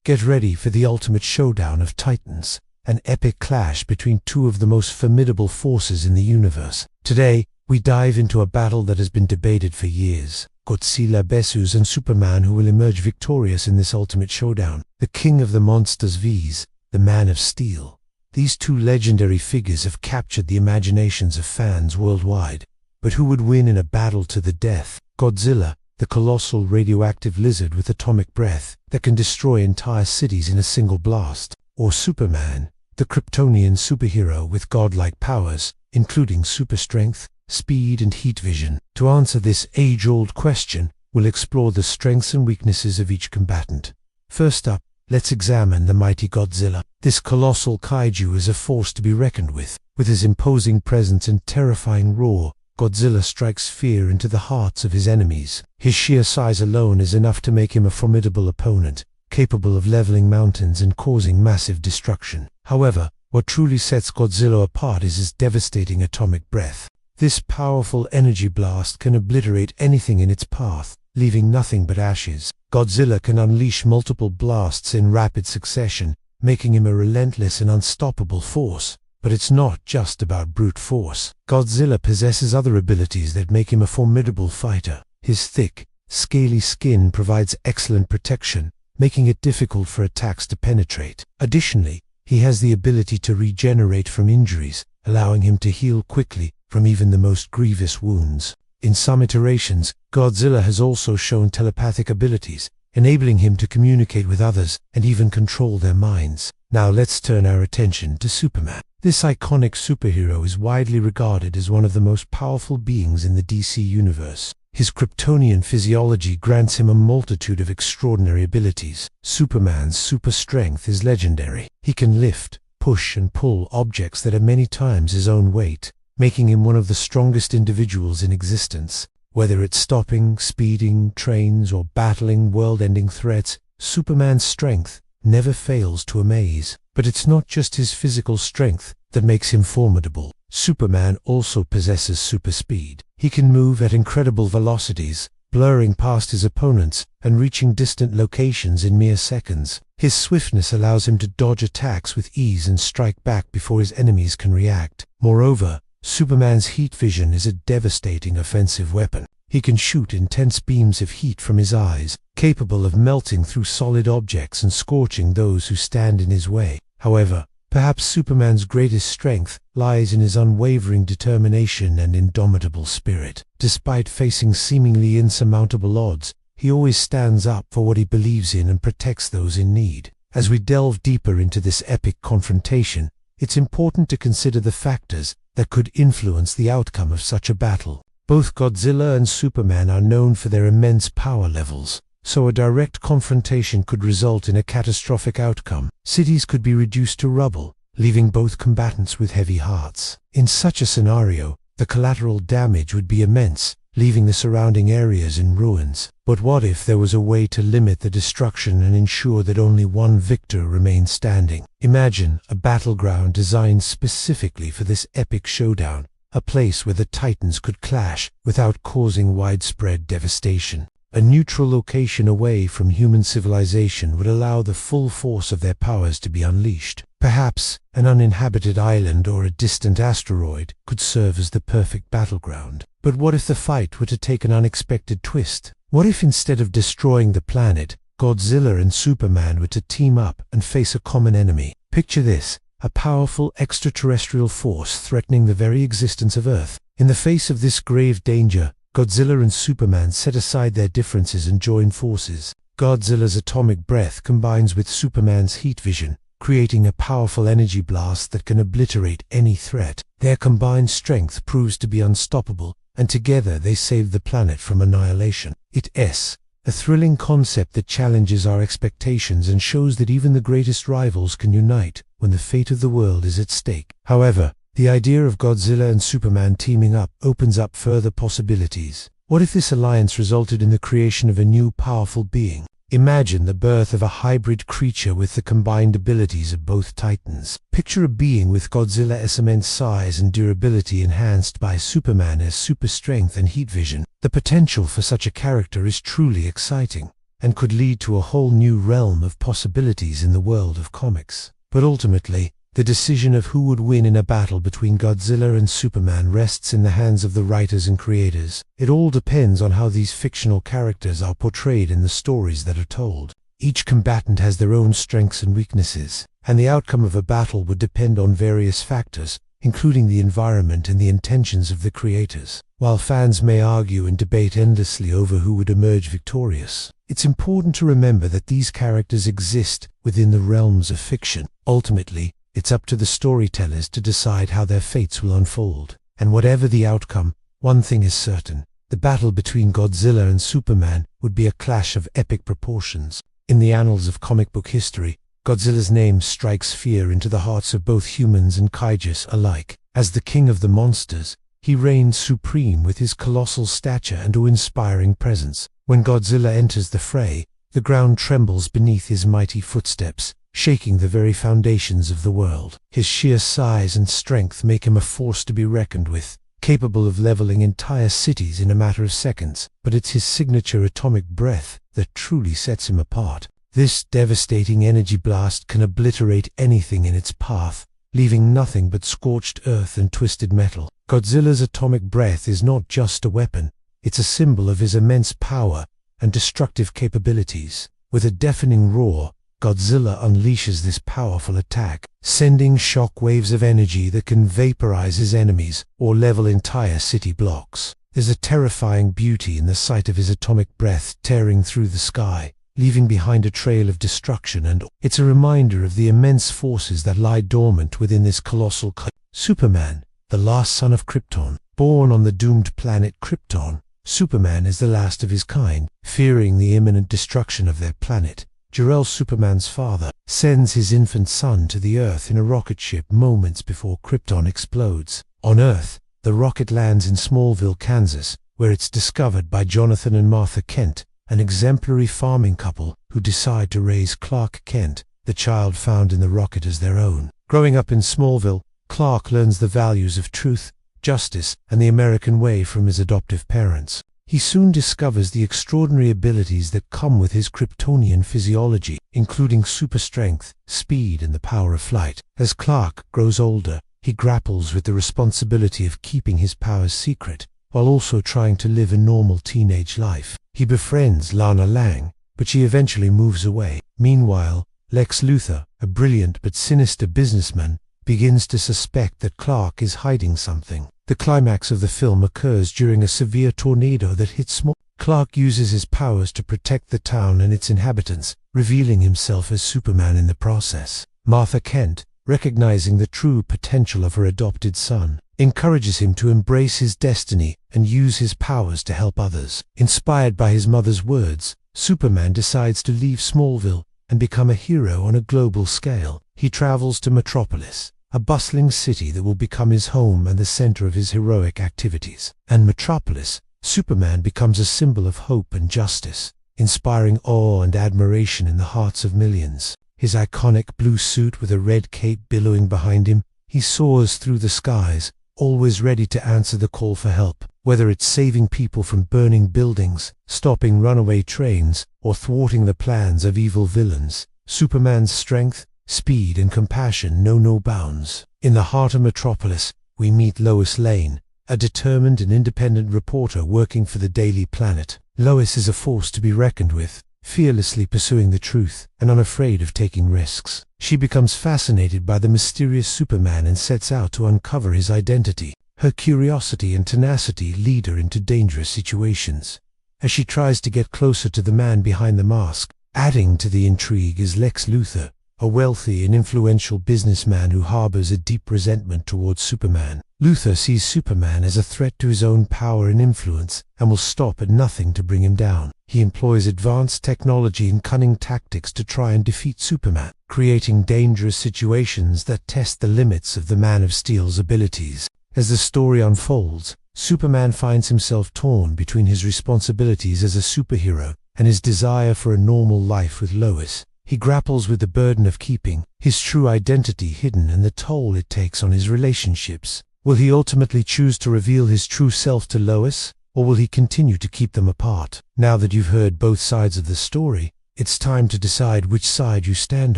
Get ready for the ultimate showdown of titans, an epic clash between two of the most formidable forces in the universe. Today, we dive into a battle that has been debated for years. Godzilla vs. and Superman, who will emerge victorious in this ultimate showdown. The king of the monsters vs. the man of steel. These two legendary figures have captured the imaginations of fans worldwide. But who would win in a battle to the death? Godzilla, the colossal radioactive lizard with atomic breath that can destroy entire cities in a single blast. Or Superman, the Kryptonian superhero with godlike powers, including super strength, speed and heat vision. To answer this age-old question, we'll explore the strengths and weaknesses of each combatant. First up, let's examine the mighty Godzilla. This colossal kaiju is a force to be reckoned with. With his imposing presence and terrifying roar, Godzilla strikes fear into the hearts of his enemies. His sheer size alone is enough to make him a formidable opponent, capable of leveling mountains and causing massive destruction. However, what truly sets Godzilla apart is his devastating atomic breath. This powerful energy blast can obliterate anything in its path, leaving nothing but ashes. Godzilla can unleash multiple blasts in rapid succession, making him a relentless and unstoppable force. But it's not just about brute force. Godzilla possesses other abilities that make him a formidable fighter. His thick, scaly skin provides excellent protection, making it difficult for attacks to penetrate. Additionally, he has the ability to regenerate from injuries, allowing him to heal quickly from even the most grievous wounds. In some iterations, Godzilla has also shown telepathic abilities, enabling him to communicate with others and even control their minds. Now let's turn our attention to Superman. This iconic superhero is widely regarded as one of the most powerful beings in the DC universe. His Kryptonian physiology grants him a multitude of extraordinary abilities. Superman's super strength is legendary. He can lift, push and pull objects that are many times his own weight, making him one of the strongest individuals in existence. Whether it's stopping, speeding, trains, or battling world-ending threats, Superman's strength never fails to amaze. But it's not just his physical strength that makes him formidable. Superman also possesses super speed. He can move at incredible velocities, blurring past his opponents and reaching distant locations in mere seconds. His swiftness allows him to dodge attacks with ease and strike back before his enemies can react. Moreover, Superman's heat vision is a devastating offensive weapon. He can shoot intense beams of heat from his eyes, capable of melting through solid objects and scorching those who stand in his way. However, perhaps Superman's greatest strength lies in his unwavering determination and indomitable spirit. Despite facing seemingly insurmountable odds, he always stands up for what he believes in and protects those in need. As we delve deeper into this epic confrontation, it's important to consider the factors that could influence the outcome of such a battle. Both Godzilla and Superman are known for their immense power levels, so a direct confrontation could result in a catastrophic outcome. Cities could be reduced to rubble, leaving both combatants with heavy hearts. In such a scenario, the collateral damage would be immense, leaving the surrounding areas in ruins. But what if there was a way to limit the destruction and ensure that only one victor remained standing? Imagine a battleground designed specifically for this epic showdown, a place where the titans could clash without causing widespread devastation. A neutral location away from human civilization would allow the full force of their powers to be unleashed. Perhaps an uninhabited island or a distant asteroid could serve as the perfect battleground. But what if the fight were to take an unexpected twist? What if instead of destroying the planet, Godzilla and Superman were to team up and face a common enemy? Picture this: a powerful extraterrestrial force threatening the very existence of Earth. In the face of this grave danger, Godzilla and Superman set aside their differences and join forces. Godzilla's atomic breath combines with Superman's heat vision, creating a powerful energy blast that can obliterate any threat. Their combined strength proves to be unstoppable, and together they save the planet from annihilation. It's a thrilling concept that challenges our expectations and shows that even the greatest rivals can unite when the fate of the world is at stake. However, the idea of Godzilla and Superman teaming up opens up further possibilities. What if this alliance resulted in the creation of a new powerful being? Imagine the birth of a hybrid creature with the combined abilities of both titans. Picture a being with Godzilla's immense size and durability enhanced by Superman's super strength and heat vision. The potential for such a character is truly exciting. and could lead to a whole new realm of possibilities in the world of comics. But ultimately, the decision of who would win in a battle between Godzilla and Superman rests in the hands of the writers and creators. It all depends on how these fictional characters are portrayed in the stories that are told. Each combatant has their own strengths and weaknesses, and the outcome of a battle would depend on various factors, including the environment and the intentions of the creators. While fans may argue and debate endlessly over who would emerge victorious, it's important to remember that these characters exist within the realms of fiction. Ultimately, it's up to the storytellers to decide how their fates will unfold. And whatever the outcome, one thing is certain: the battle between Godzilla and Superman would be a clash of epic proportions. In the annals of comic book history, Godzilla's name strikes fear into the hearts of both humans and kaijus alike. As the king of the monsters, he reigns supreme with his colossal stature and awe-inspiring presence. When Godzilla enters the fray, the ground trembles beneath his mighty footsteps, shaking the very foundations of the world. His sheer size and strength make him a force to be reckoned with, capable of leveling entire cities in a matter of seconds. But it's his signature atomic breath that truly sets him apart. This devastating energy blast can obliterate anything in its path, leaving nothing but scorched earth and twisted metal. Godzilla's atomic breath is not just a weapon, it's a symbol of his immense power and destructive capabilities. With a deafening roar, Godzilla unleashes this powerful attack, sending shock waves of energy that can vaporize his enemies or level entire city blocks. There's a terrifying beauty in the sight of his atomic breath tearing through the sky, leaving behind a trail of destruction, and it's a reminder of the immense forces that lie dormant within this colossal Superman, the last son of Krypton. Born on the doomed planet Krypton, Superman is the last of his kind. Fearing the imminent destruction of their planet, Jor-El, Superman's father, sends his infant son to the Earth in a rocket ship moments before Krypton explodes. On Earth, the rocket lands in Smallville, Kansas, where it's discovered by Jonathan and Martha Kent, an exemplary farming couple who decide to raise Clark Kent, the child found in the rocket, as their own. Growing up in Smallville, Clark learns the values of truth, justice, and the American way from his adoptive parents. He soon discovers the extraordinary abilities that come with his Kryptonian physiology, including super strength, speed, and the power of flight. As Clark grows older, he grapples with the responsibility of keeping his powers secret, while also trying to live a normal teenage life. He befriends Lana Lang, but she eventually moves away. Meanwhile, Lex Luthor, a brilliant but sinister businessman, begins to suspect that Clark is hiding something. The climax of the film occurs during a severe tornado that hits Small. Clark uses his powers to protect the town and its inhabitants, revealing himself as Superman in the process. Martha Kent, recognizing the true potential of her adopted son, encourages him to embrace his destiny and use his powers to help others. Inspired by his mother's words, Superman decides to leave Smallville and become a hero on a global scale. He travels to Metropolis, a bustling city that will become his home and the center of his heroic activities. And Metropolis, Superman becomes a symbol of hope and justice, inspiring awe and admiration in the hearts of millions. His iconic blue suit with a red cape billowing behind him, he soars through the skies, always ready to answer the call for help. Whether it's saving people from burning buildings, stopping runaway trains, or thwarting the plans of evil villains, Superman's strength, speed, and compassion know no bounds. In the heart of Metropolis, we meet Lois Lane, a determined and independent reporter working for the Daily Planet. Lois is a force to be reckoned with, fearlessly pursuing the truth and unafraid of taking risks. She becomes fascinated by the mysterious Superman and sets out to uncover his identity. Her curiosity and tenacity lead her into dangerous situations, as she tries to get closer to the man behind the mask. Adding to the intrigue is Lex Luthor, a wealthy and influential businessman who harbors a deep resentment towards Superman. Luthor sees Superman as a threat to his own power and influence and will stop at nothing to bring him down. He employs advanced technology and cunning tactics to try and defeat Superman, creating dangerous situations that test the limits of the Man of Steel's abilities. As the story unfolds, Superman finds himself torn between his responsibilities as a superhero and his desire for a normal life with Lois. He grapples with the burden of keeping his true identity hidden and the toll it takes on his relationships. Will he ultimately choose to reveal his true self to Lois, or will he continue to keep them apart? Now that you've heard both sides of the story, it's time to decide which side you stand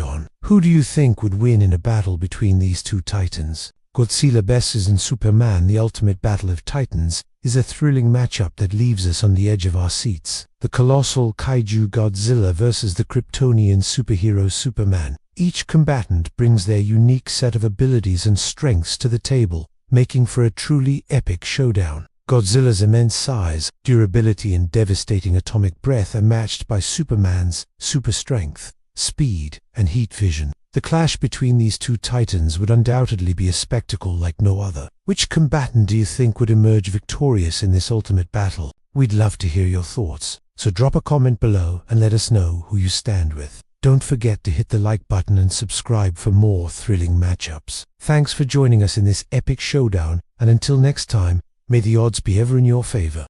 on. Who do you think would win in a battle between these two titans? Godzilla vs. Superman, the ultimate battle of titans, is a thrilling matchup that leaves us on the edge of our seats. The colossal kaiju Godzilla versus the Kryptonian superhero Superman. Each combatant brings their unique set of abilities and strengths to the table, making for a truly epic showdown. Godzilla's immense size, durability, and devastating atomic breath are matched by Superman's super strength, speed, and heat vision. The clash between these two titans would undoubtedly be a spectacle like no other. Which combatant do you think would emerge victorious in this ultimate battle? We'd love to hear your thoughts, so drop a comment below and let us know who you stand with. Don't forget to hit the like button and subscribe for more thrilling matchups. Thanks for joining us in this epic showdown, and until next time, may the odds be ever in your favor.